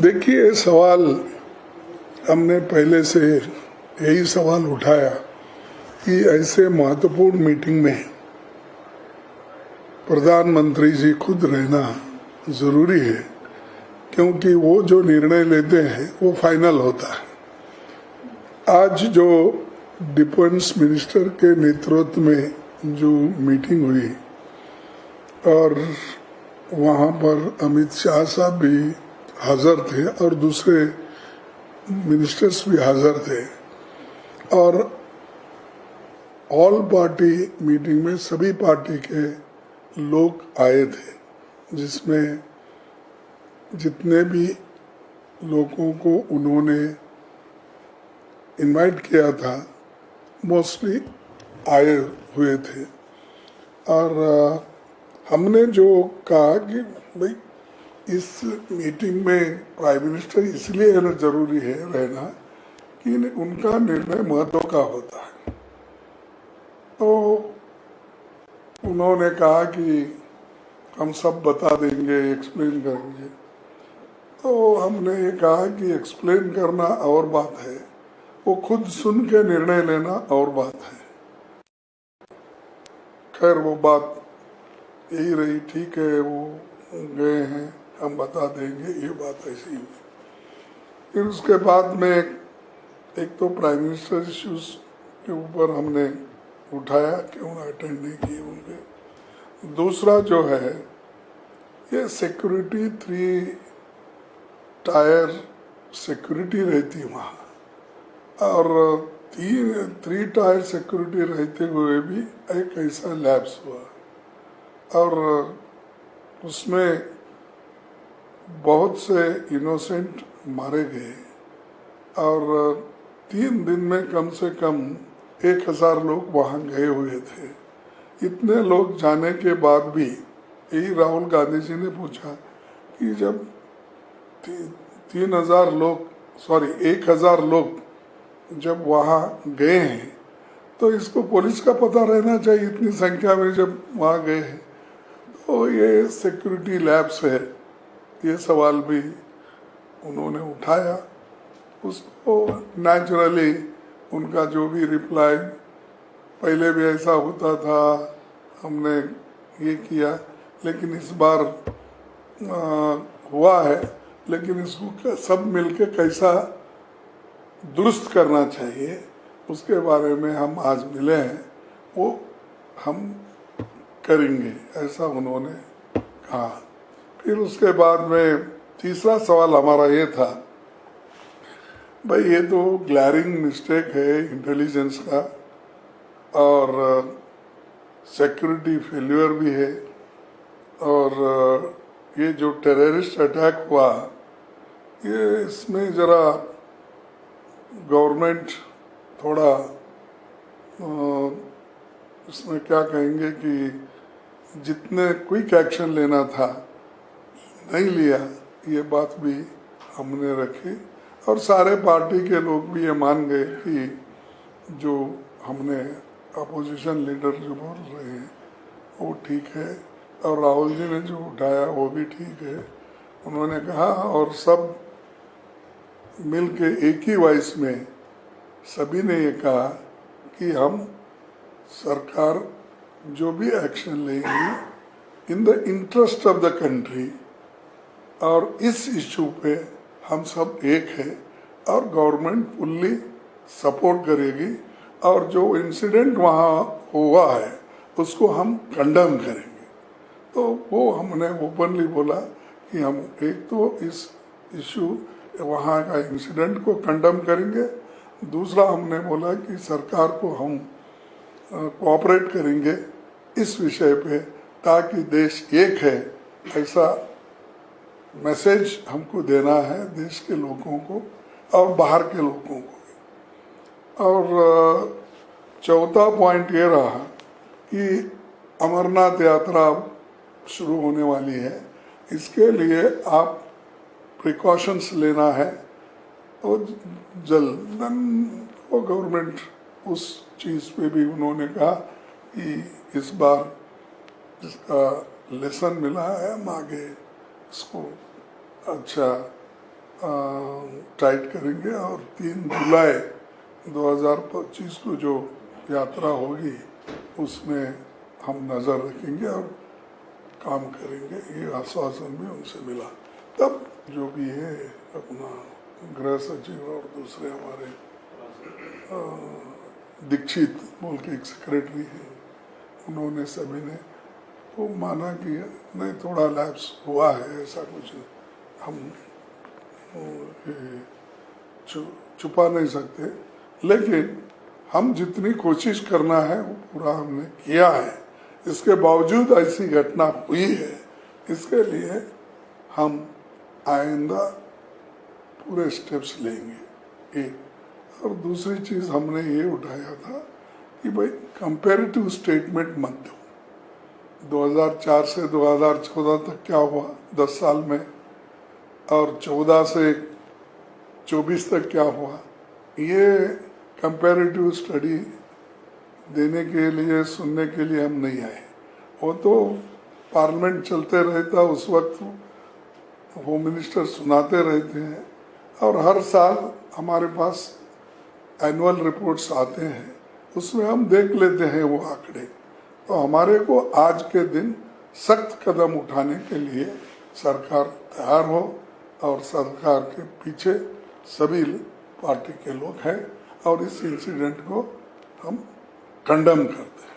देखिए, सवाल हमने पहले से यही सवाल उठाया कि ऐसे महत्वपूर्ण मीटिंग में प्रधानमंत्री जी खुद रहना जरूरी है, क्योंकि वो जो निर्णय लेते हैं वो फाइनल होता है। आज जो डिफेंस मिनिस्टर के नेतृत्व में जो मीटिंग हुई और वहाँ पर अमित शाह साहब भी हाजिर थे और दूसरे मिनिस्टर्स भी हाजिर थे और ऑल पार्टी मीटिंग में सभी पार्टी के लोग आए थे, जिसमें जितने भी लोगों को उन्होंने इनवाइट किया था मोस्टली आए हुए थे। और हमने जो कहा कि भाई इस मीटिंग में प्राइम मिनिस्टर इसलिए जरूरी है रहना कि उनका निर्णय महत्व का होता है। तो उन्होंने कहा कि हम सब बता देंगे, एक्सप्लेन करेंगे। तो हमने ये कहा कि एक्सप्लेन करना और बात है, वो खुद सुन के निर्णय लेना और बात है। खैर वो बात यही रही, ठीक है, वो गए हैं, हम बता देंगे, ये बात ऐसी हुई। फिर उसके बाद में एक तो प्राइम मिनिस्टर इश्यूज के ऊपर हमने उठाया, क्यों अटेंड नहीं किए उनके। दूसरा जो है ये सिक्योरिटी, 3 टायर सिक्योरिटी रहती वहाँ, और 3 टायर सिक्योरिटी रहते हुए भी एक ऐसा लैप्स हुआ और उसमें बहुत से इनोसेंट मारे गए और 3 दिन में कम से कम 1000 लोग वहाँ गए हुए थे। इतने लोग जाने के बाद भी यही राहुल गांधी जी ने पूछा कि जब 1000 लोग जब वहाँ गए हैं तो इसको पुलिस का पता रहना चाहिए, इतनी संख्या में जब वहाँ गए हैं। तो ये सिक्योरिटी लैब्स है, ये सवाल भी उन्होंने उठाया। उसको नेचुरली उनका जो भी रिप्लाई, पहले भी ऐसा होता था, हमने ये किया, लेकिन इस बार हुआ है, लेकिन इसको सब मिलके कैसा दुरुस्त करना चाहिए उसके बारे में हम आज मिले हैं, वो हम करेंगे, ऐसा उन्होंने कहा। फिर उसके बाद में तीसरा सवाल हमारा ये था, भाई ये तो ग्लैरिंग मिस्टेक है इंटेलिजेंस का और सिक्योरिटी फेल्यूर भी है, और ये जो टेररिस्ट अटैक हुआ, ये इसमें ज़रा गवर्नमेंट थोड़ा इसमें क्या कहेंगे कि जितने क्विक एक्शन लेना था नहीं लिया, ये बात भी हमने रखी। और सारे पार्टी के लोग भी ये मान गए कि जो हमने अपोजिशन लीडर जो बोल रहे हैं वो ठीक है, और राहुल जी ने जो उठाया वो भी ठीक है, उन्होंने कहा। और सब मिल के एक ही वॉइस में सभी ने ये कहा कि हम सरकार जो भी एक्शन लेगी in the interest of the country, और इस इशू पे हम सब एक है और गवर्नमेंट फुल्ली सपोर्ट करेगी, और जो इंसिडेंट वहाँ हुआ है उसको हम कंडेम करेंगे। तो वो हमने ओपनली बोला कि हम एक तो इस इशू वहाँ का इंसिडेंट को कंडेम करेंगे, दूसरा हमने बोला कि सरकार को हम कोऑपरेट करेंगे इस विषय पे, ताकि देश एक है, ऐसा मैसेज हमको देना है देश के लोगों को और बाहर के लोगों को। और चौथा पॉइंट ये रहा कि अमरनाथ यात्रा शुरू होने वाली है, इसके लिए आप प्रिकॉशंस लेना है, और जल्दन वो गवर्नमेंट उस चीज़ पे भी उन्होंने कहा कि इस बार जिसका लेसन मिला है हम आगे इसको अच्छा टाइट करेंगे और 3 जुलाई 2025 को जो यात्रा होगी उसमें हम नज़र रखेंगे और काम करेंगे, ये आश्वासन भी उनसे मिला। तब जो भी है अपना गृह सचिव और दूसरे हमारे दीक्षित बोल के एक सेक्रेटरी हैं, उन्होंने सभी ने वो माना कि नहीं थोड़ा लैप्स हुआ है, ऐसा कुछ हम छुपा नहीं सकते, लेकिन हम जितनी कोशिश करना है वो पूरा हमने किया है। इसके बावजूद ऐसी घटना हुई है, इसके लिए हम आइंदा पूरे स्टेप्स लेंगे। एक और दूसरी चीज़ हमने ये उठाया था कि भाई कंपैरेटिव स्टेटमेंट मत दो। 2004 से 2014 तक क्या हुआ 10 साल में, और 14 से 24 तक क्या हुआ, ये कंपैरेटिव स्टडी देने के लिए सुनने के लिए हम नहीं आए। वो तो पार्लियामेंट चलते रहता, उस वक्त होम मिनिस्टर सुनाते रहते हैं, और हर साल हमारे पास एनुअल रिपोर्ट्स आते हैं, उसमें हम देख लेते हैं वो आंकड़े। तो हमारे को आज के दिन सख्त कदम उठाने के लिए सरकार तैयार हो, और सरकार के पीछे सभी पार्टी के लोग हैं, और इस इंसिडेंट को हम कंडेम करते हैं।